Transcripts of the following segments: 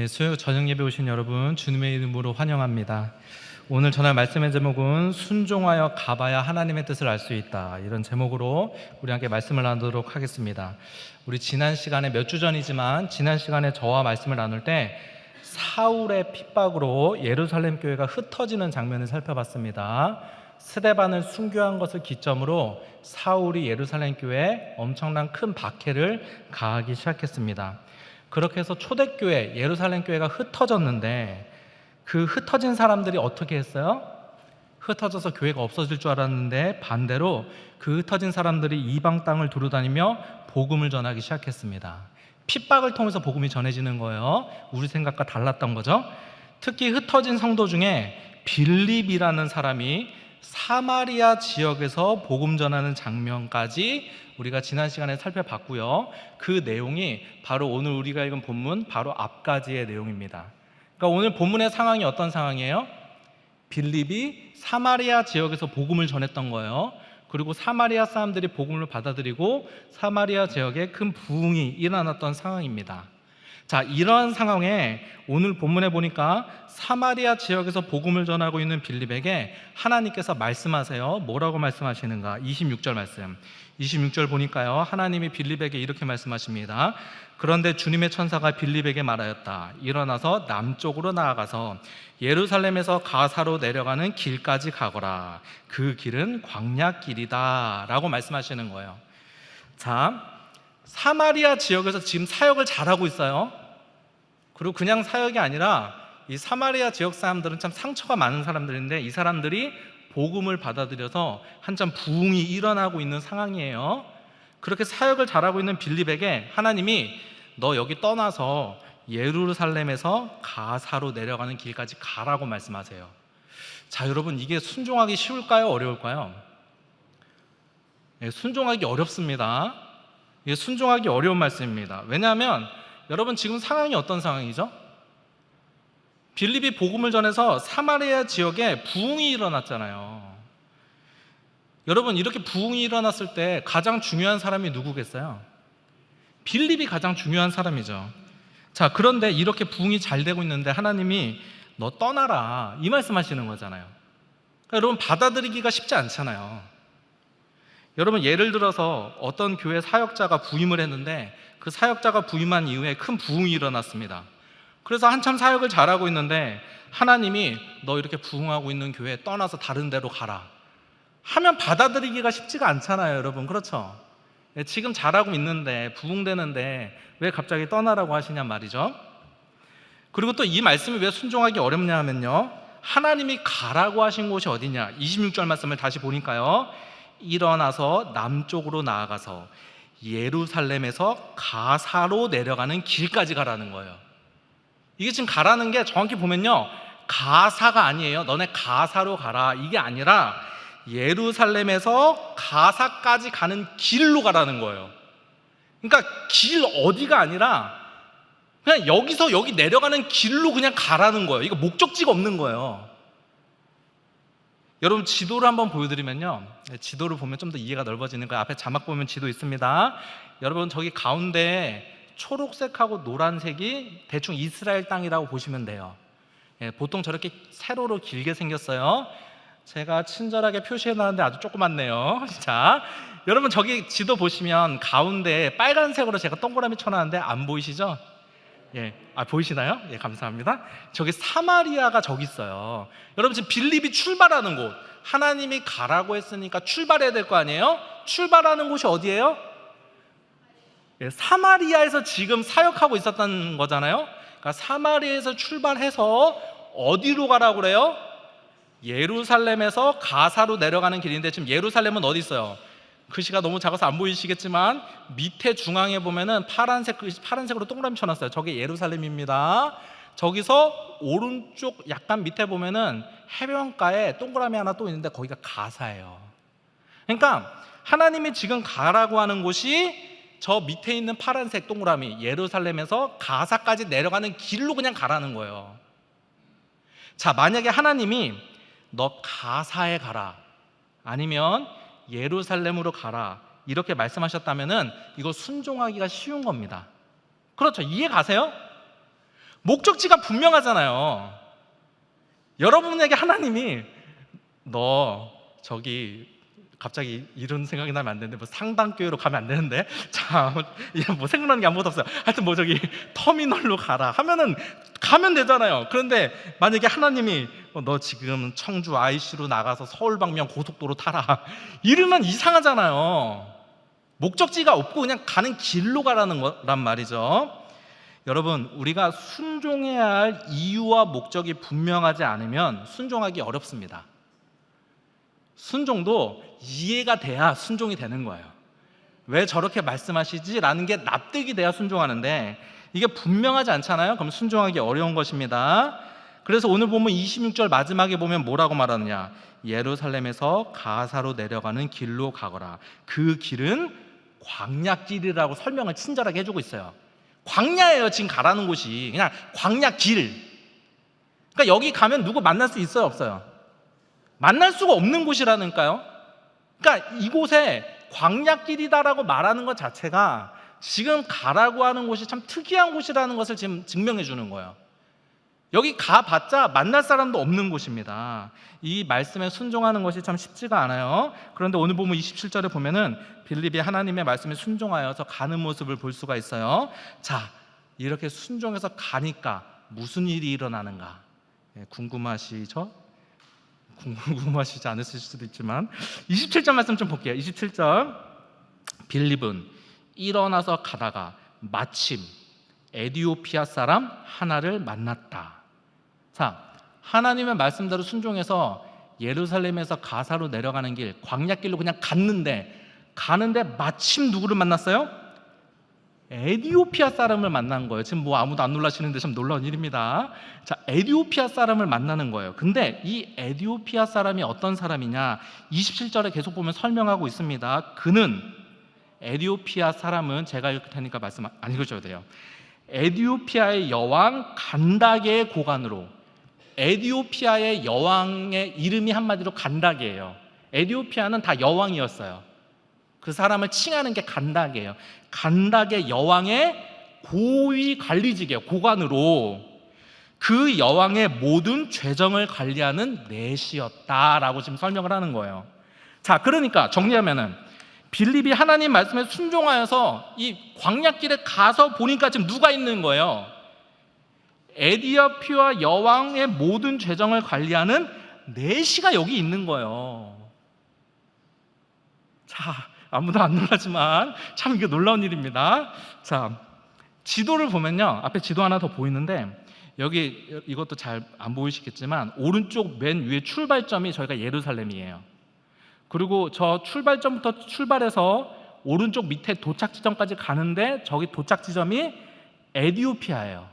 수요 저녁 예배 오신 여러분 주님의 이름으로 환영합니다. 오늘 전할 말씀의 제목은 순종하여 가봐야 하나님의 뜻을 알 수 있다, 이런 제목으로 우리 함께 말씀을 나누도록 하겠습니다. 우리 지난 시간에 몇 주 전이지만 지난 시간에 저와 말씀을 나눌 때 사울의 핍박으로 예루살렘 교회가 흩어지는 장면을 살펴봤습니다. 스데반을 순교한 것을 기점으로 사울이 예루살렘 교회에 엄청난 큰 박해를 가하기 시작했습니다. 그렇게 해서 초대교회, 예루살렘 교회가 흩어졌는데 그 흩어진 사람들이 어떻게 했어요? 흩어져서 교회가 없어질 줄 알았는데 반대로 그 흩어진 사람들이 이방 땅을 두루다니며 복음을 전하기 시작했습니다. 핍박을 통해서 복음이 전해지는 거예요. 우리 생각과 달랐던 거죠. 특히 흩어진 성도 중에 빌립이라는 사람이 사마리아 지역에서 복음 전하는 장면까지 우리가 지난 시간에 살펴봤고요. 그 내용이 바로 오늘 우리가 읽은 본문 바로 앞가지의 내용입니다. 그러니까 오늘 본문의 상황이 어떤 상황이에요? 빌립이 사마리아 지역에서 복음을 전했던 거예요. 그리고 사마리아 사람들이 복음을 받아들이고 사마리아 지역에 큰 부흥이 일어났던 상황입니다. 자, 이러한 상황에 오늘 본문에 보니까 사마리아 지역에서 복음을 전하고 있는 빌립에게 하나님께서 말씀하세요. 뭐라고 말씀하시는가? 26절 말씀. 26절 보니까요, 하나님이 빌립에게 이렇게 말씀하십니다. 그런데 주님의 천사가 빌립에게 말하였다. 일어나서 남쪽으로 나아가서 예루살렘에서 가사로 내려가는 길까지 가거라. 그 길은 광야길이다 라고 말씀하시는 거예요. 자, 사마리아 지역에서 지금 사역을 잘하고 있어요. 그리고 그냥 사역이 아니라 이 사마리아 지역 사람들은 참 상처가 많은 사람들인데 이 사람들이 복음을 받아들여서 한참 부흥이 일어나고 있는 상황이에요. 그렇게 사역을 잘하고 있는 빌립에게 하나님이 너 여기 떠나서 예루살렘에서 가사로 내려가는 길까지 가라고 말씀하세요. 자, 여러분, 이게 순종하기 쉬울까요? 어려울까요? 순종하기 어렵습니다. 이게 순종하기 어려운 말씀입니다. 왜냐하면 여러분, 지금 상황이 어떤 상황이죠? 빌립이 복음을 전해서 사마리아 지역에 부흥이 일어났잖아요. 여러분, 이렇게 부흥이 일어났을 때 가장 중요한 사람이 누구겠어요? 빌립이 가장 중요한 사람이죠. 자, 그런데 이렇게 부흥이 잘 되고 있는데 하나님이 너 떠나라, 이 말씀하시는 거잖아요. 그러니까 여러분, 받아들이기가 쉽지 않잖아요. 여러분, 예를 들어서 어떤 교회 사역자가 부임을 했는데 그 사역자가 부임한 이후에 큰 부흥이 일어났습니다. 그래서 한참 사역을 잘하고 있는데 하나님이 너 이렇게 부흥하고 있는 교회에 떠나서 다른 데로 가라 하면 받아들이기가 쉽지가 않잖아요, 여러분. 그렇죠? 지금 잘하고 있는데 부흥되는데 왜 갑자기 떠나라고 하시냔 말이죠. 그리고 또 이 말씀이 왜 순종하기 어렵냐 하면요, 하나님이 가라고 하신 곳이 어디냐. 26절 말씀을 다시 보니까요, 일어나서 남쪽으로 나아가서 예루살렘에서 가사로 내려가는 길까지 가라는 거예요. 이게 지금 가라는 게 정확히 보면요, 가사가 아니에요. 너네 가사로 가라, 이게 아니라 예루살렘에서 가사까지 가는 길로 가라는 거예요. 그러니까 길 어디가 아니라 그냥 여기서 여기 내려가는 길로 그냥 가라는 거예요. 이거 목적지가 없는 거예요. 여러분, 지도를 한번 보여드리면요, 지도를 보면 좀 더 이해가 넓어지는 거예요. 앞에 자막 보면 지도 있습니다. 여러분, 저기 가운데 초록색하고 노란색이 대충 이스라엘 땅이라고 보시면 돼요. 보통 저렇게 세로로 길게 생겼어요. 제가 친절하게 표시해놨는데 아주 조그맣네요. 자, 여러분, 저기 지도 보시면 가운데 빨간색으로 제가 동그라미 쳐놨는데 안 보이시죠? 보이시나요? 감사합니다. 저기 사마리아가 저기 있어요. 여러분, 지금 빌립이 출발하는 곳, 하나님이 가라고 했으니까 출발해야 될 거 아니에요? 출발하는 곳이 어디예요? 사마리아에서 지금 사역하고 있었던 거잖아요. 그러니까 사마리아에서 출발해서 어디로 가라고 그래요? 예루살렘에서 가사로 내려가는 길인데, 지금 예루살렘은 어디 있어요? 글씨가 너무 작아서 안 보이시겠지만 밑에 중앙에 보면은 파란색으로 동그라미 쳐놨어요. 저게 예루살렘입니다. 저기서 오른쪽 약간 밑에 보면은 해변가에 동그라미 하나 또 있는데 거기가 가사예요. 그러니까 하나님이 지금 가라고 하는 곳이 저 밑에 있는 파란색 동그라미, 예루살렘에서 가사까지 내려가는 길로 그냥 가라는 거예요. 자, 만약에 하나님이 너 가사에 가라, 아니면 예루살렘으로 가라, 이렇게 말씀하셨다면은 이거 순종하기가 쉬운 겁니다. 그렇죠? 이해 가세요? 목적지가 분명하잖아요. 여러분에게 하나님이 너 저기 갑자기 이런 생각이 나면 안 되는데 뭐 상당교회로 가면 안 되는데 자, 뭐 생각나는 게 아무것도 없어요. 하여튼 뭐 저기 터미널로 가라 하면은 가면 되잖아요. 그런데 만약에 하나님이 너 지금 청주 IC로 나가서 서울 방면 고속도로 타라 이러면 이상하잖아요. 목적지가 없고 그냥 가는 길로 가라는 거란 말이죠. 여러분, 우리가 순종해야 할 이유와 목적이 분명하지 않으면 순종하기 어렵습니다. 순종도 이해가 돼야 순종이 되는 거예요. 왜 저렇게 말씀하시지? 라는 게 납득이 돼야 순종하는데 이게 분명하지 않잖아요. 그럼 순종하기 어려운 것입니다. 그래서 오늘 보면 26절 마지막에 보면 뭐라고 말하느냐, 예루살렘에서 가사로 내려가는 길로 가거라. 그 길은 광야길이라고 설명을 친절하게 해주고 있어요. 광야예요. 지금 가라는 곳이 그냥 광야길. 그러니까 여기 가면 누구 만날 수 있어요? 없어요? 만날 수가 없는 곳이라니까요. 그러니까 이곳에 광야길이다라고 말하는 것 자체가 지금 가라고 하는 곳이 참 특이한 곳이라는 것을 지금 증명해 주는 거예요. 여기 가봤자 만날 사람도 없는 곳입니다. 이 말씀에 순종하는 것이 참 쉽지가 않아요. 그런데 오늘 보면 27절에 보면은 빌립이 하나님의 말씀에 순종하여서 가는 모습을 볼 수가 있어요. 자, 이렇게 순종해서 가니까 무슨 일이 일어나는가? 궁금하시죠? 궁금하시지 않으실 수도 있지만 27절 말씀 좀 볼게요. 27절 빌립은 일어나서 가다가 마침 에디오피아 사람 하나를 만났다. 자, 하나님의 말씀대로 순종해서 예루살렘에서 가사로 내려가는 길, 광야길로 그냥 가는데 마침 누구를 만났어요? 에디오피아 사람을 만난 거예요. 지금 뭐 아무도 안 놀라시는데 참 놀라운 일입니다. 자, 에디오피아 사람을 만나는 거예요. 근데 이 에디오피아 사람이 어떤 사람이냐? 27절에 계속 보면 설명하고 있습니다. 그는 에디오피아 사람은 제가 읽을 테니까 말씀 안 읽으셔도 돼요. 에디오피아의 여왕 간다게의 고관으로, 에디오피아의 여왕의 이름이 한마디로 간다게예요. 에디오피아는 다 여왕이었어요. 그 사람을 칭하는 게 간다게예요. 간다게 여왕의 고위 관리직이에요. 고관으로 그 여왕의 모든 재정을 관리하는 넷이었다라고 지금 설명을 하는 거예요. 자, 그러니까 정리하면은 빌립이 하나님 말씀에 순종하여서 이 광야길에 가서 보니까 지금 누가 있는 거예요? 에디오피아 여왕의 모든 재정을 관리하는 넷이가 여기 있는 거예요. 자, 아무도 안 놀라지만 참 이게 놀라운 일입니다. 자, 지도를 보면요, 앞에 지도 하나 더 보이는데 여기 이것도 잘 안 보이시겠지만 오른쪽 맨 위에 출발점이 저희가 예루살렘이에요. 그리고 저 출발점부터 출발해서 오른쪽 밑에 도착 지점까지 가는데 저기 도착 지점이 에디오피아예요.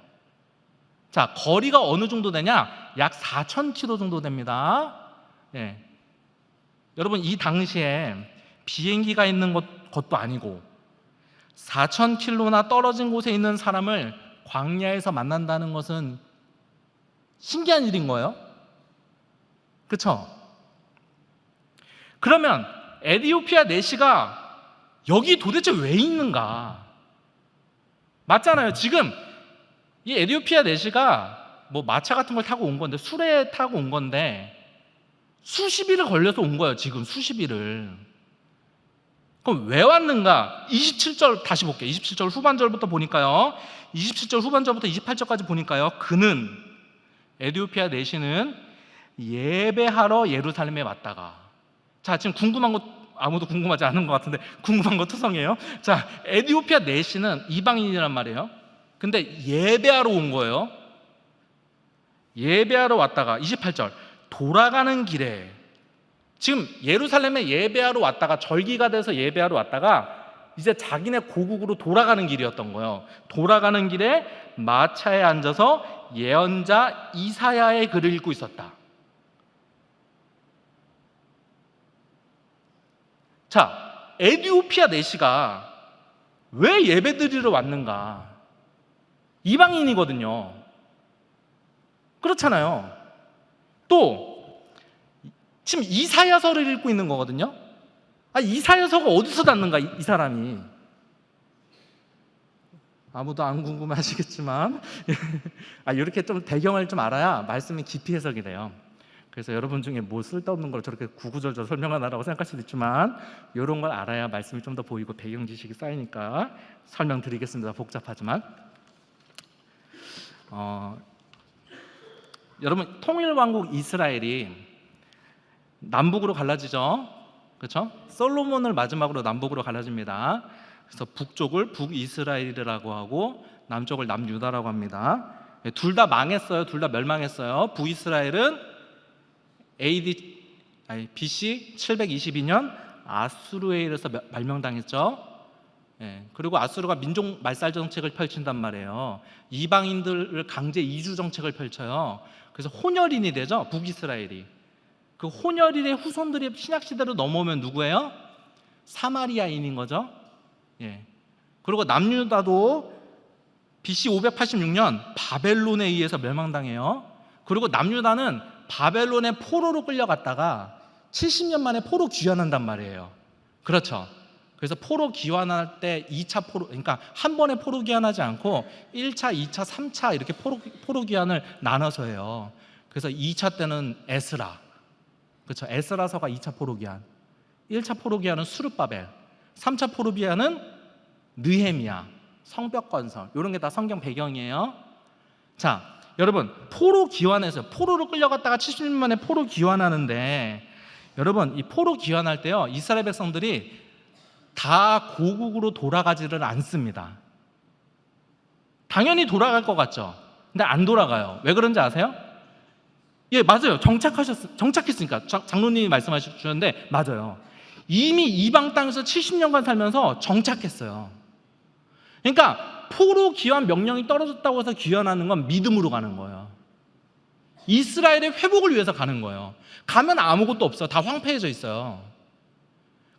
자, 거리가 어느 정도 되냐? 약 4,000km 정도 됩니다. 예. 여러분, 이 당시에 비행기가 있는 것도 아니고 4,000km나 떨어진 곳에 있는 사람을 광야에서 만난다는 것은 신기한 일인 거예요. 그렇죠? 그러면 에디오피아 내시가 여기 도대체 왜 있는가? 맞잖아요. 지금 이 에디오피아 내시가 뭐 마차 같은 걸 타고 온 건데, 수레 타고 온 건데 수십 일을 걸려서 온 거예요. 지금 수십 일을. 그럼 왜 왔는가? 27절 다시 볼게요. 27절 후반절부터 보니까요, 27절 후반절부터 28절까지 보니까요, 그는, 에디오피아 내시는 예배하러 예루살렘에 왔다가, 자, 지금 궁금한 거 아무도 궁금하지 않은 것 같은데 궁금한 거 투성이에요. 자, 에디오피아 내시는 이방인이란 말이에요. 근데 예배하러 온 거예요. 예배하러 왔다가 28절 돌아가는 길에, 지금 예루살렘에 예배하러 왔다가 절기가 돼서 예배하러 왔다가 이제 자기네 고국으로 돌아가는 길이었던 거예요. 돌아가는 길에 마차에 앉아서 예언자 이사야의 글을 읽고 있었다. 자, 에디오피아 내시가 왜 예배드리러 왔는가? 이방인이거든요. 그렇잖아요. 또 지금 이사야서를 읽고 있는 거거든요. 이사야서가 어디서 났는가, 이 사람이. 아무도 안 궁금해하시겠지만 이렇게 좀 배경을 좀 알아야 말씀이 깊이 해석이 돼요. 그래서 여러분 중에 뭐 쓸데없는 걸 저렇게 구구절절 설명하나라고 생각할 수도 있지만 이런 걸 알아야 말씀이 좀 더 보이고 배경 지식이 쌓이니까 설명드리겠습니다. 복잡하지만 여러분, 통일왕국 이스라엘이 남북으로 갈라지죠. 그렇죠? 솔로몬을 마지막으로 남북으로 갈라집니다. 그래서 북쪽을 북이스라엘이라고 하고 남쪽을 남유다라고 합니다. 둘 다 망했어요. 둘 다 멸망했어요. 북이스라엘은 BC 722년 아수르에 의해서 멸망당했죠. 그리고 아수르가 민족 말살 정책을 펼친단 말이에요. 이방인들을 강제 이주 정책을 펼쳐요. 그래서 혼혈인이 되죠. 북이스라엘이. 그 혼혈인의 후손들이 신약시대로 넘어오면 누구예요? 사마리아인인 거죠. 그리고 남유다도 BC 586년 바벨론에 의해서 멸망당해요. 그리고 남유다는 바벨론의 포로로 끌려갔다가 70년 만에 포로 귀환한단 말이에요. 그렇죠. 그래서 포로 귀환할 때 2차 포로, 그러니까 한 번에 포로 귀환하지 않고 1차, 2차, 3차 이렇게 포로 귀환을 나눠서 해요. 그래서 2차 때는 에스라, 그렇죠. 에스라서가 2차 포로 귀환, 1차 포로 귀환은 수르바벨, 3차 포로 귀환은 느헤미야, 성벽 건설, 이런 게 다 성경 배경이에요. 자, 여러분, 포로 귀환해서 포로로 끌려갔다가 70년 만에 포로 귀환하는데, 여러분, 이 포로 귀환할 때요, 이스라엘 백성들이 다 고국으로 돌아가지를 않습니다. 당연히 돌아갈 것 같죠. 근데 안 돌아가요. 왜 그런지 아세요? 맞아요. 정착했으니까. 장로님이 말씀하셨는데 맞아요. 이미 이방 땅에서 70년간 살면서 정착했어요. 그러니까 포로 귀환 명령이 떨어졌다고 해서 귀환하는 건 믿음으로 가는 거예요. 이스라엘의 회복을 위해서 가는 거예요. 가면 아무것도 없어요. 다 황폐해져 있어요.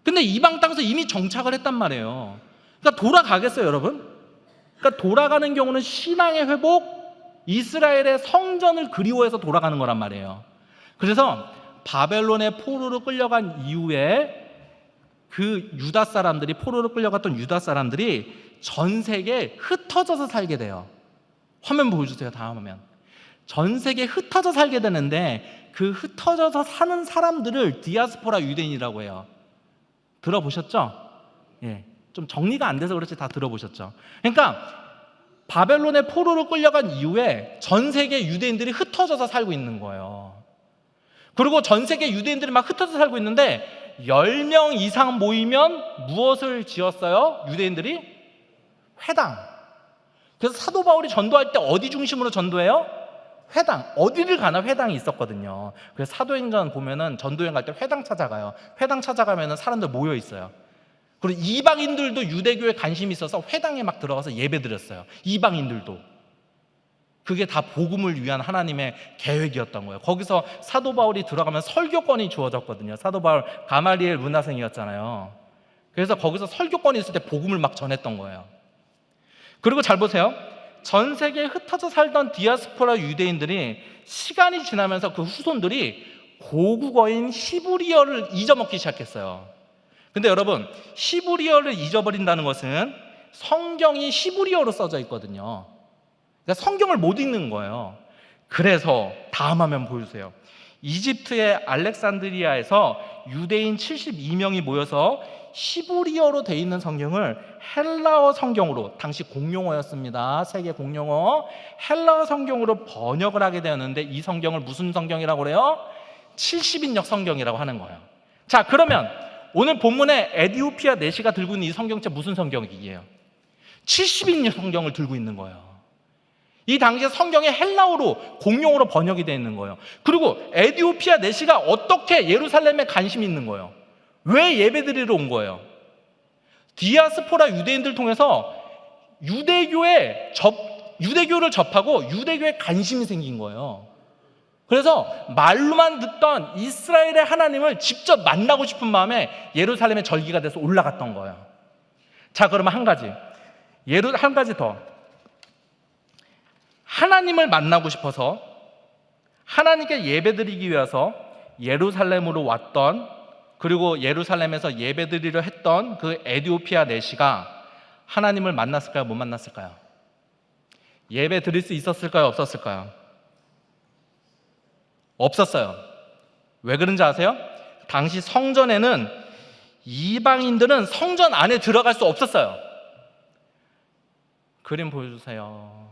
근데 이방 땅에서 이미 정착을 했단 말이에요. 그러니까 돌아가겠어요, 여러분? 그러니까 돌아가는 경우는 신앙의 회복, 이스라엘의 성전을 그리워해서 돌아가는 거란 말이에요. 그래서 바벨론의 포로로 끌려간 이후에 그 유다 사람들이, 포로로 끌려갔던 유다 사람들이 전 세계에 흩어져서 살게 돼요. 화면 보여주세요. 다음 화면. 전 세계에 흩어져 살게 되는데 그 흩어져서 사는 사람들을 디아스포라 유대인이라고 해요. 들어보셨죠? 좀 정리가 안 돼서 그렇지 다 들어보셨죠? 그러니까 바벨론의 포로로 끌려간 이후에 전 세계 유대인들이 흩어져서 살고 있는 거예요. 그리고 전 세계 유대인들이 막 흩어져 살고 있는데 10명 이상 모이면 무엇을 지었어요? 유대인들이? 회당. 그래서 사도 바울이 전도할 때 어디 중심으로 전도해요? 회당. 어디를 가나 회당이 있었거든요. 그래서 사도행전 보면은 전도여행 갈 때 회당 찾아가요. 회당 찾아가면은 사람들 모여 있어요. 그리고 이방인들도 유대교에 관심이 있어서 회당에 막 들어가서 예배 드렸어요. 이방인들도. 그게 다 복음을 위한 하나님의 계획이었던 거예요. 거기서 사도 바울이 들어가면 설교권이 주어졌거든요. 사도 바울 가말리엘 문화생이었잖아요. 그래서 거기서 설교권이 있을 때 복음을 막 전했던 거예요. 그리고 잘 보세요. 전 세계에 흩어져 살던 디아스포라 유대인들이 시간이 지나면서 그 후손들이 고국어인 히브리어를 잊어먹기 시작했어요. 근데 여러분, 히브리어를 잊어버린다는 것은 성경이 히브리어로 써져 있거든요. 그러니까 성경을 못 읽는 거예요. 그래서 다음 화면 보여주세요. 이집트의 알렉산드리아에서 유대인 72명이 모여서 히브리어로 돼 있는 성경을 헬라어 성경으로, 당시 공용어였습니다. 세계 공용어, 헬라어 성경으로 번역을 하게 되었는데 이 성경을 무슨 성경이라고 그래요? 70인역 성경이라고 하는 거예요. 자, 그러면 오늘 본문에 에디오피아 내시가 들고 있는 이 성경책 무슨 성경이에요? 70인역 성경을 들고 있는 거예요. 이 당시에 성경이 헬라어로 공용어로 번역이 되어 있는 거예요. 그리고 에디오피아 내시가 어떻게 예루살렘에 관심이 있는 거예요? 왜 예배드리러 온 거예요? 디아스포라 유대인들 통해서 유대교를 접하고 유대교에 관심이 생긴 거예요. 그래서 말로만 듣던 이스라엘의 하나님을 직접 만나고 싶은 마음에 예루살렘에 절기가 돼서 올라갔던 거예요. 자, 그러면 한 가지 더. 하나님을 만나고 싶어서 하나님께 예배드리기 위해서 예루살렘으로 왔던, 그리고 예루살렘에서 예배드리려 했던 그 에디오피아 내시가 하나님을 만났을까요? 못 만났을까요? 예배 드릴 수 있었을까요? 없었을까요? 없었어요. 왜 그런지 아세요? 당시 성전에는 이방인들은 성전 안에 들어갈 수 없었어요. 그림 보여주세요.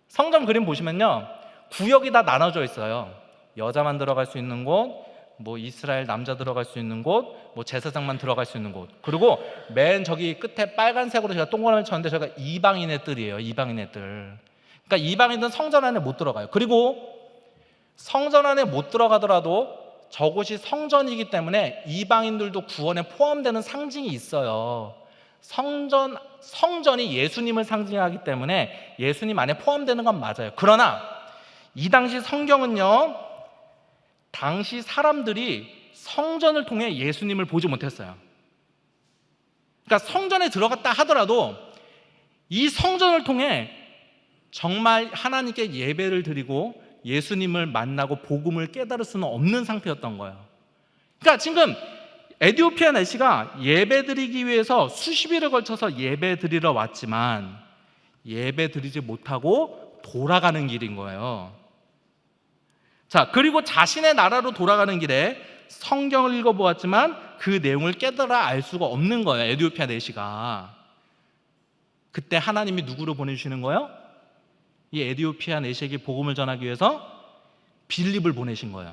성전 그림 보시면요, 구역이 다 나눠져 있어요. 여자만 들어갈 수 있는 곳, 뭐 이스라엘 남자 들어갈 수 있는 곳, 뭐 제사장만 들어갈 수 있는 곳, 그리고 맨 저기 끝에 빨간색으로 제가 동그라미 쳤는데 저희가 이방인의 뜰이에요. 이방인의 뜰. 그러니까 이방인들은 성전 안에 못 들어가요. 그리고 성전 안에 못 들어가더라도 저곳이 성전이기 때문에 이방인들도 구원에 포함되는 상징이 있어요. 성전이 예수님을 상징하기 때문에 예수님 안에 포함되는 건 맞아요. 그러나 이 당시 성경은요, 당시 사람들이 성전을 통해 예수님을 보지 못했어요. 그러니까 성전에 들어갔다 하더라도 이 성전을 통해 정말 하나님께 예배를 드리고 예수님을 만나고 복음을 깨달을 수는 없는 상태였던 거예요. 그러니까 지금 에디오피아 내시가 예배 드리기 위해서 수십 일을 걸쳐서 예배 드리러 왔지만 예배 드리지 못하고 돌아가는 길인 거예요. 자, 그리고 자신의 나라로 돌아가는 길에 성경을 읽어보았지만 그 내용을 깨달아 알 수가 없는 거예요. 에디오피아 내시가. 그때 하나님이 누구로 보내주시는 거예요? 이 에디오피아 내시에게 복음을 전하기 위해서 빌립을 보내신 거예요.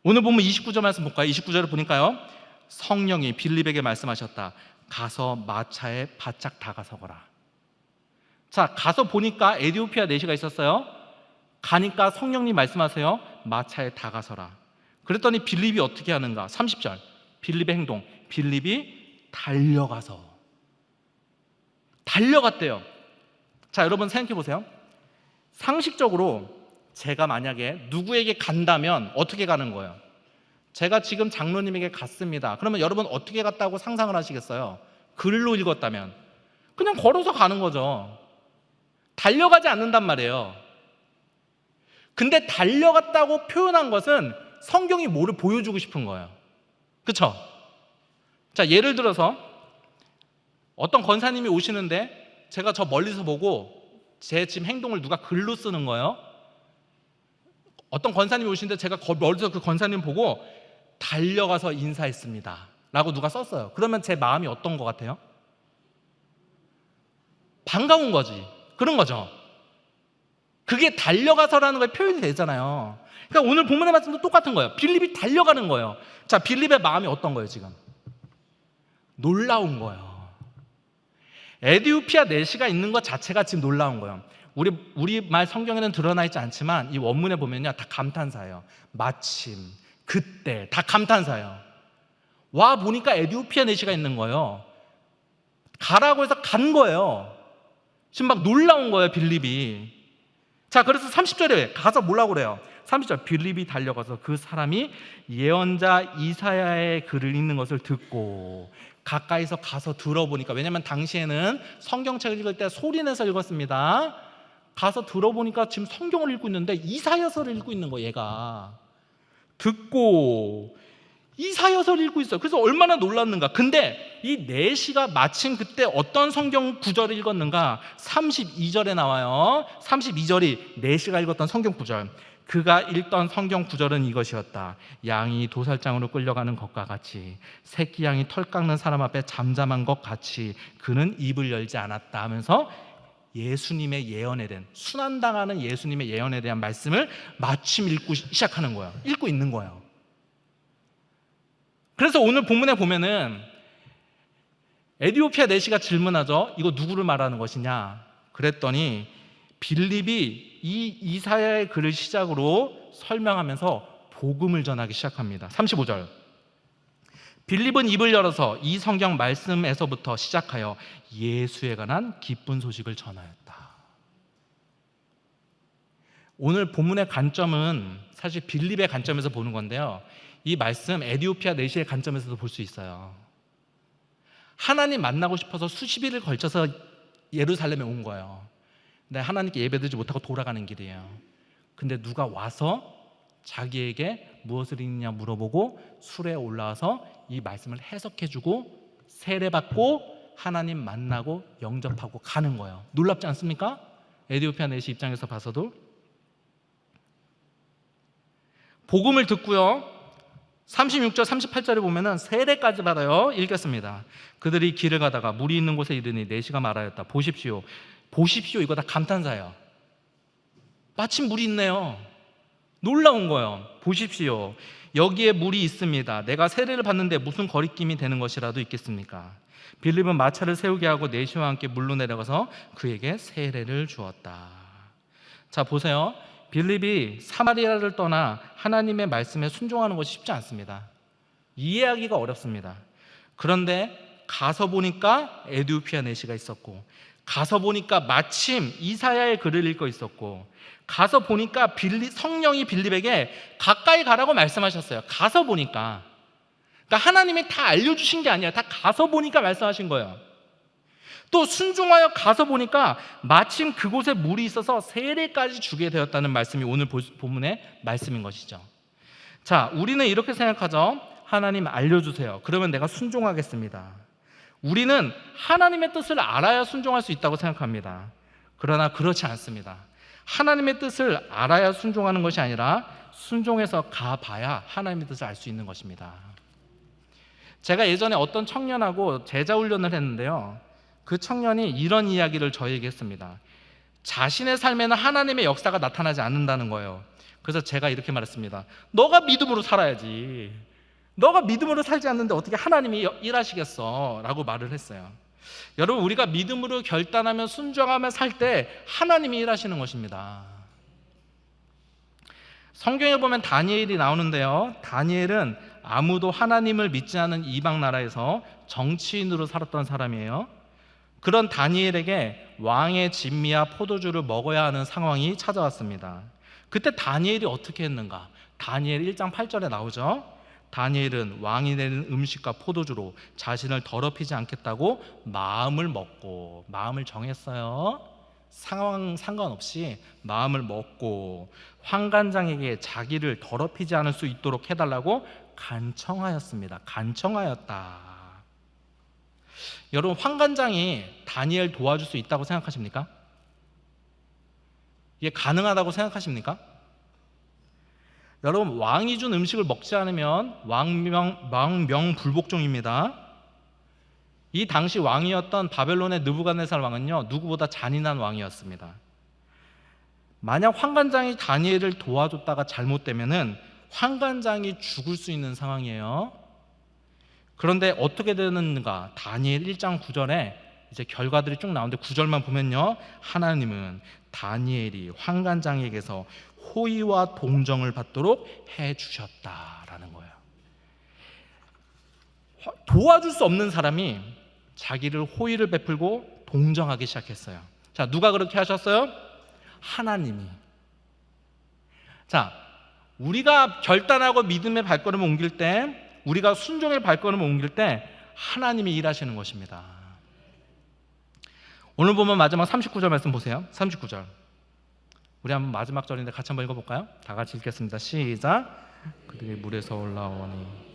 오늘 보면 29절 말씀 볼까요? 29절을 보니까요, 성령이 빌립에게 말씀하셨다. 가서 마차에 바짝 다가서거라. 자, 가서 보니까 에디오피아 내시가 있었어요. 가니까 성령님 말씀하세요. 마차에 다가서라. 그랬더니 빌립이 어떻게 하는가? 30절 빌립의 행동. 빌립이 달려갔대요. 자, 여러분 생각해 보세요. 상식적으로 제가 만약에 누구에게 간다면 어떻게 가는 거예요? 제가 지금 장로님에게 갔습니다. 그러면 여러분 어떻게 갔다고 상상을 하시겠어요? 글로 읽었다면 그냥 걸어서 가는 거죠. 달려가지 않는단 말이에요. 근데 달려갔다고 표현한 것은 성경이 뭐를 보여주고 싶은 거예요. 그렇죠? 자, 예를 들어서 어떤 권사님이 오시는데 제가 저 멀리서 보고 제 지금 행동을 누가 글로 쓰는 거예요. 어떤 권사님이 오시는데 제가 멀리서 그 권사님 보고 달려가서 인사했습니다 라고 누가 썼어요. 그러면 제 마음이 어떤 것 같아요? 반가운 거지. 그런 거죠. 그게 달려가서라는 걸 표현이 되잖아요. 그러니까 오늘 본문의 말씀도 똑같은 거예요. 빌립이 달려가는 거예요. 자, 빌립의 마음이 어떤 거예요 지금? 놀라운 거예요. 에디오피아 내시가 있는 것 자체가 지금 놀라운 거예요. 우리 말 성경에는 드러나 있지 않지만 이 원문에 보면요, 다 감탄사예요. 마침, 그때, 다 감탄사예요. 와 보니까 에디오피아 내시가 있는 거예요. 가라고 해서 간 거예요. 지금 막 놀라운 거예요, 빌립이. 자, 그래서 30절에 가서 뭐라고 그래요? 30절 빌립이 달려가서 그 사람이 예언자 이사야의 글을 읽는 것을 듣고 가까이서 가서 들어보니까, 왜냐하면 당시에는 성경책을 읽을 때 소리내서 읽었습니다. 가서 들어보니까 지금 성경을 읽고 있는데 이사야서를 읽고 있는 거예요. 얘가 듣고 이사야서를 읽고 있어요. 그래서 얼마나 놀랐는가. 근데 이 내시가 마침 그때 어떤 성경 구절을 읽었는가? 32절에 나와요. 32절이 내시가 읽었던 성경 구절. 그가 읽던 성경 구절은 이것이었다. 양이 도살장으로 끌려가는 것과 같이, 새끼 양이 털 깎는 사람 앞에 잠잠한 것 같이 그는 입을 열지 않았다 하면서 예수님의 예언에 대한, 순환당하는 예수님의 예언에 대한 말씀을 마침 읽고 시작하는 거예요. 읽고 있는 거예요. 그래서 오늘 본문에 보면은 에디오피아 내시가 질문하죠. 이거 누구를 말하는 것이냐? 그랬더니 빌립이 이 이사야의 글을 시작으로 설명하면서 복음을 전하기 시작합니다. 35절 빌립은 입을 열어서 이 성경 말씀에서부터 시작하여 예수에 관한 기쁜 소식을 전하였다. 오늘 본문의 관점은 사실 빌립의 관점에서 보는 건데요, 이 말씀 에디오피아 내시의 관점에서도 볼 수 있어요. 하나님 만나고 싶어서 수십 일을 걸쳐서 예루살렘에 온 거예요. 근데 하나님께 예배드리지 못하고 돌아가는 길이에요. 근데 누가 와서 자기에게 무엇을 읽느냐 물어보고 수레에 올라와서 이 말씀을 해석해주고 세례받고 하나님 만나고 영접하고 가는 거예요. 놀랍지 않습니까? 에디오피아 내시 입장에서 봐서도. 복음을 듣고요, 36절 38절에 보면은 세례까지 받아요. 읽겠습니다. 그들이 길을 가다가 물이 있는 곳에 이르니 내시가 말하였다. 보십시오. 보십시오, 이거 다 감탄사예요. 마침 물이 있네요. 놀라운 거예요. 보십시오, 여기에 물이 있습니다. 내가 세례를 받는데 무슨 거리낌이 되는 것이라도 있겠습니까? 빌립은 마차를 세우게 하고 내시와 함께 물로 내려가서 그에게 세례를 주었다. 자, 보세요. 빌립이 사마리아를 떠나 하나님의 말씀에 순종하는 것이 쉽지 않습니다. 이해하기가 어렵습니다. 그런데 가서 보니까 에디오피아 내시가 있었고, 가서 보니까 마침 이사야의 글을 읽고 있었고, 가서 보니까 성령이 빌립에게 가까이 가라고 말씀하셨어요. 가서 보니까. 그러니까 하나님이 다 알려주신 게 아니라 다 가서 보니까 말씀하신 거예요. 또 순종하여 가서 보니까 마침 그곳에 물이 있어서 세례까지 주게 되었다는 말씀이 오늘 본문의 말씀인 것이죠. 자, 우리는 이렇게 생각하죠. 하나님 알려주세요. 그러면 내가 순종하겠습니다. 우리는 하나님의 뜻을 알아야 순종할 수 있다고 생각합니다. 그러나 그렇지 않습니다. 하나님의 뜻을 알아야 순종하는 것이 아니라 순종해서 가봐야 하나님의 뜻을 알 수 있는 것입니다. 제가 예전에 어떤 청년하고 제자 훈련을 했는데요, 그 청년이 이런 이야기를 저에게 했습니다. 자신의 삶에는 하나님의 역사가 나타나지 않는다는 거예요. 그래서 제가 이렇게 말했습니다. 너가 믿음으로 살아야지. 너가 믿음으로 살지 않는데 어떻게 하나님이 일하시겠어? 라고 말을 했어요. 여러분, 우리가 믿음으로 결단하며 순종하며 살 때 하나님이 일하시는 것입니다. 성경에 보면 다니엘이 나오는데요, 다니엘은 아무도 하나님을 믿지 않은 이방 나라에서 정치인으로 살았던 사람이에요. 그런 다니엘에게 왕의 진미와 포도주를 먹어야 하는 상황이 찾아왔습니다. 그때 다니엘이 어떻게 했는가? 다니엘 1장 8절에 나오죠. 다니엘은 왕이 내는 음식과 포도주로 자신을 더럽히지 않겠다고 마음을 먹고, 마음을 정했어요. 상황 상관없이 마음을 먹고 환관장에게 자기를 더럽히지 않을 수 있도록 해달라고 간청하였습니다. 간청하였다. 여러분, 환관장이 다니엘 도와줄 수 있다고 생각하십니까? 이게 가능하다고 생각하십니까? 여러분, 왕이 준 음식을 먹지 않으면 왕명불복종입니다. 이 당시 왕이었던 바벨론의 느부갓네살 왕은요, 누구보다 잔인한 왕이었습니다. 만약 환관장이 다니엘을 도와줬다가 잘못되면은 환관장이 죽을 수 있는 상황이에요. 그런데 어떻게 되는가? 다니엘 1장 9절에 이제 결과들이 쭉 나오는데 9절만 보면요, 하나님은 다니엘이 환관장에게서 호의와 동정을 받도록 해주셨다라는 거예요. 도와줄 수 없는 사람이 자기를 호의를 베풀고 동정하기 시작했어요. 자, 누가 그렇게 하셨어요? 하나님이. 자, 우리가 결단하고 믿음의 발걸음을 옮길 때, 우리가 순종의 발걸음을 옮길 때 하나님이 일하시는 것입니다. 오늘 보면 마지막 39절 말씀 보세요. 39절. 우리 한번 마지막 절인데 같이 한번 읽어볼까요? 다 같이 읽겠습니다. 시작. 그들이 물에서 올라오니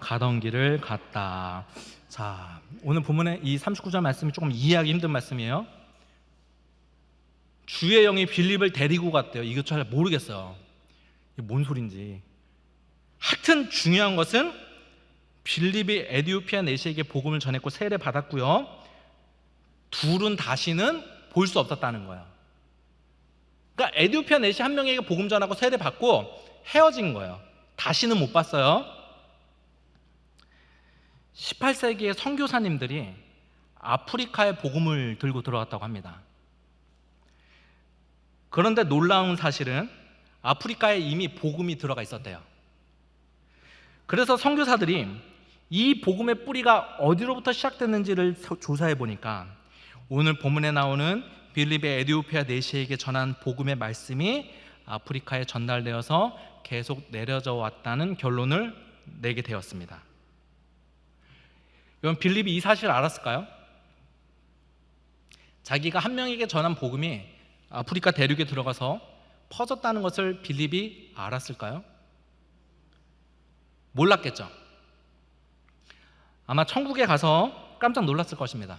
가던 길을 갔다. 자, 오늘 본문의 이 39절 말씀이 조금 이해하기 힘든 말씀이에요. 주의 영이 빌립을 데리고 갔대요. 이거 잘 모르겠어요. 이게 뭔 소린지. 하여튼 중요한 것은 빌립이 에디오피아 내시에게 복음을 전했고 세례 받았고요, 둘은 다시는 볼 수 없었다는 거예요. 그러니까 에디오피아 내시 한 명에게 복음 전하고 세례 받고 헤어진 거예요. 다시는 못 봤어요. 18세기의 선교사님들이 아프리카에 복음을 들고 들어갔다고 합니다. 그런데 놀라운 사실은 아프리카에 이미 복음이 들어가 있었대요. 그래서 선교사들이 이 복음의 뿌리가 어디로부터 시작됐는지를 조사해 보니까 오늘 본문에 나오는 빌립의 에디오피아 내시에게 전한 복음의 말씀이 아프리카에 전달되어서 계속 내려져 왔다는 결론을 내게 되었습니다. 여러분, 빌립이 이 사실을 알았을까요? 자기가 한 명에게 전한 복음이 아프리카 대륙에 들어가서 퍼졌다는 것을 빌립이 알았을까요? 몰랐겠죠. 아마 천국에 가서 깜짝 놀랐을 것입니다.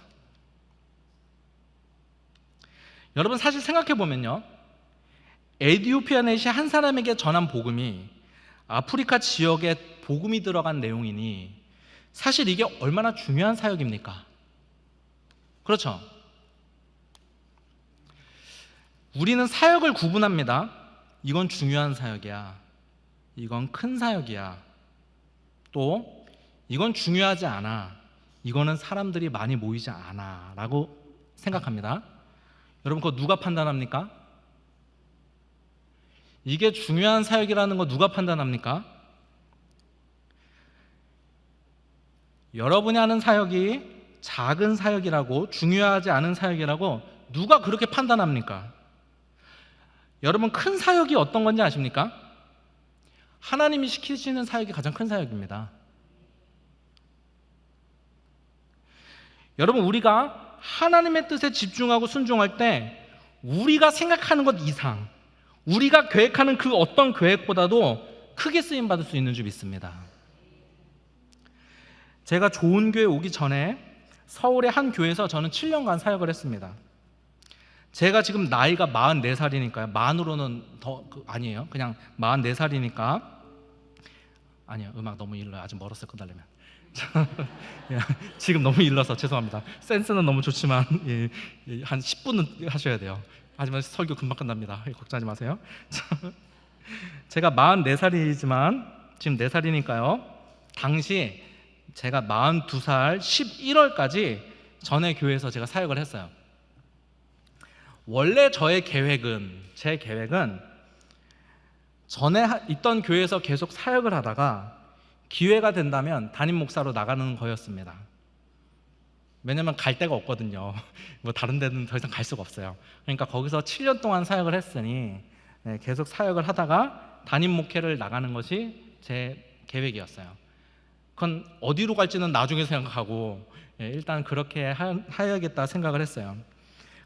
여러분, 사실 생각해보면요, 에티오피아 내시 한 사람에게 전한 복음이 아프리카 지역에 복음이 들어간 내용이니 사실 이게 얼마나 중요한 사역입니까? 그렇죠? 우리는 사역을 구분합니다. 이건 중요한 사역이야, 이건 큰 사역이야, 또 이건 중요하지 않아, 이거는 사람들이 많이 모이지 않아 라고 생각합니다. 여러분, 그거 누가 판단합니까? 이게 중요한 사역이라는 거 누가 판단합니까? 여러분이 하는 사역이 작은 사역이라고, 중요하지 않은 사역이라고 누가 그렇게 판단합니까? 여러분, 큰 사역이 어떤 건지 아십니까? 하나님이 시키시는 사역이 가장 큰 사역입니다. 여러분, 우리가 하나님의 뜻에 집중하고 순종할 때 우리가 생각하는 것 이상, 우리가 계획하는 그 어떤 계획보다도 크게 쓰임받을 수 있는 줄 믿습니다. 제가 좋은 교회 오기 전에 서울의 한 교회에서 저는 7년간 사역을 했습니다. 제가 지금 나이가 44살이니까요. 만으로는 더 아니에요. 그냥 44살이니까. 아니요, 음악 너무 일러요. 아직 멀었어요, 끝나려면. 지금 너무 일러서 죄송합니다. 센스는 너무 좋지만 한 10분은 하셔야 돼요. 하지만 설교 금방 끝납니다. 걱정하지 마세요. 제가 44살이지만 지금 4살이니까요. 당시 제가 42살 11월까지 전에 교회에서 제가 사역을 했어요. 원래 제 계획은 전에 있던 교회에서 계속 사역을 하다가 기회가 된다면 담임 목사로 나가는 거였습니다. 왜냐면 갈 데가 없거든요. 뭐 다른 데는 더 이상 갈 수가 없어요. 그러니까 거기서 7년 동안 사역을 했으니 계속 사역을 하다가 담임 목회를 나가는 것이 제 계획이었어요. 그건 어디로 갈지는 나중에 생각하고 일단 그렇게 해야겠다 생각을 했어요.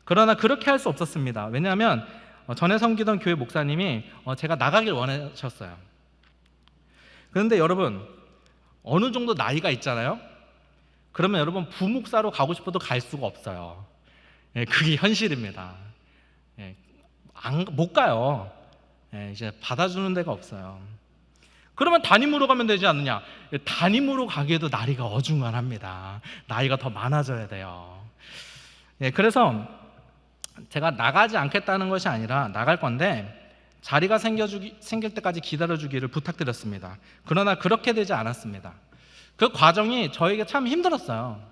그러나 그렇게 할 수 없었습니다. 왜냐하면 전에 섬기던 교회 목사님이 제가 나가길 원하셨어요. 그런데 여러분, 어느 정도 나이가 있잖아요. 그러면 여러분, 부목사로 가고 싶어도 갈 수가 없어요. 그게 현실입니다. 못 가요. 이제 받아주는 데가 없어요. 그러면 담임으로 가면 되지 않느냐? 담임으로 가기에도 나이가 어중간합니다. 나이가 더 많아져야 돼요. 그래서 제가 나가지 않겠다는 것이 아니라 나갈 건데 자리가 생길 때까지 기다려주기를 부탁드렸습니다. 그러나 그렇게 되지 않았습니다. 그 과정이 저에게 참 힘들었어요.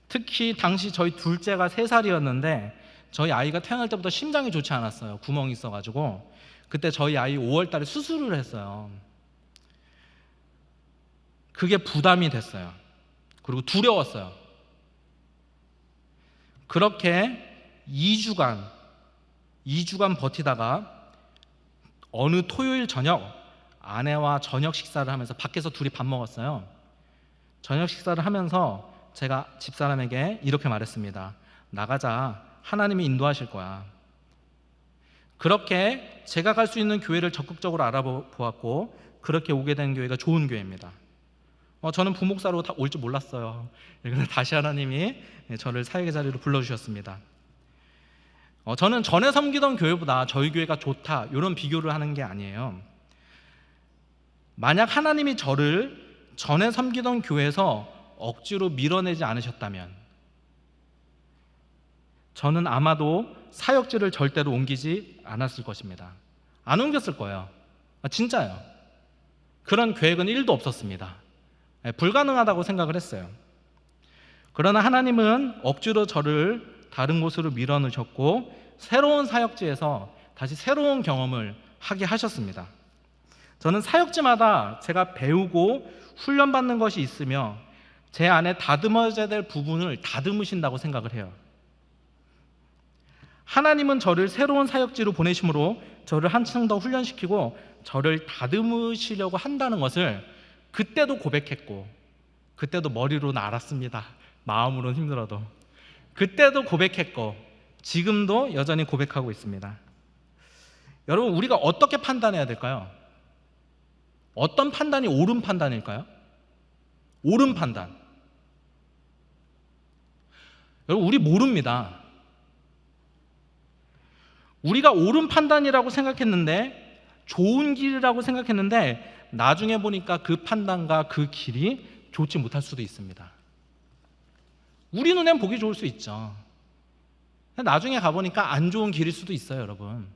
특히 당시 저희 둘째가 3살이었는데 저희 아이가 태어날 때부터 심장이 좋지 않았어요. 구멍이 있어가지고. 그때 저희 아이 5월 달에 수술을 했어요. 그게 부담이 됐어요. 그리고 두려웠어요. 그렇게 2주간 버티다가 어느 토요일 저녁 아내와 저녁 식사를 하면서 밖에서 둘이 밥 먹었어요. 저녁 식사를 하면서 제가 집사람에게 이렇게 말했습니다. 나가자. 하나님이 인도하실 거야. 그렇게 제가 갈 수 있는 교회를 적극적으로 알아보았고 그렇게 오게 된 교회가 좋은 교회입니다. 저는 부목사로 올 줄 몰랐어요. 그런데 다시 하나님이 저를 사역의 자리로 불러주셨습니다. 저는 전에 섬기던 교회보다 저희 교회가 좋다 이런 비교를 하는 게 아니에요. 만약 하나님이 저를 전에 섬기던 교회에서 억지로 밀어내지 않으셨다면 저는 아마도 사역지를 절대로 옮기지 않았을 것입니다. 안 옮겼을 거예요. 진짜요. 그런 계획은 1도 없었습니다. 불가능하다고 생각을 했어요. 그러나 하나님은 억지로 저를 다른 곳으로 밀어넣으셨고 새로운 사역지에서 다시 새로운 경험을 하게 하셨습니다. 저는 사역지마다 제가 배우고 훈련받는 것이 있으며 제 안에 다듬어져야 될 부분을 다듬으신다고 생각을 해요. 하나님은 저를 새로운 사역지로 보내심으로 저를 한층 더 훈련시키고 저를 다듬으시려고 한다는 것을 그때도 고백했고 그때도 머리로는 알았습니다. 마음으로는 힘들어도 그때도 고백했고 지금도 여전히 고백하고 있습니다. 여러분, 우리가 어떻게 판단해야 될까요? 어떤 판단이 옳은 판단일까요? 옳은 판단. 여러분, 우리 모릅니다. 우리가 옳은 판단이라고 생각했는데, 좋은 길이라고 생각했는데, 나중에 보니까 그 판단과 그 길이 좋지 못할 수도 있습니다. 우리 눈엔 보기 좋을 수 있죠. 나중에 가보니까 안 좋은 길일 수도 있어요, 여러분.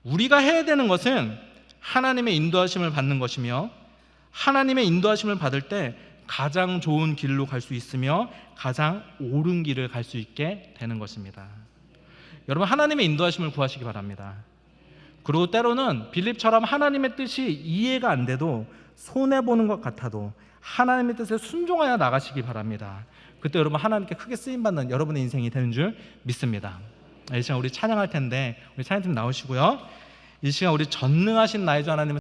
우리가 해야 되는 것은 하나님의 인도하심을 받는 것이며, 하나님의 인도하심을 받을 때 가장 좋은 길로 갈 수 있으며 가장 옳은 길을 갈 수 있게 되는 것입니다. 여러분, 하나님의 인도하심을 구하시기 바랍니다. 그리고 때로는 빌립처럼 하나님의 뜻이 이해가 안 돼도, 손해보는 것 같아도 하나님의 뜻에 순종하여 나가시기 바랍니다. 그때 여러분, 하나님께 크게 쓰임받는 여러분의 인생이 되는 줄 믿습니다. 이 시간 우리 찬양할 텐데, 우리 찬양팀 나오시고요. 이 시간 우리 전능하신 나의 주 하나님을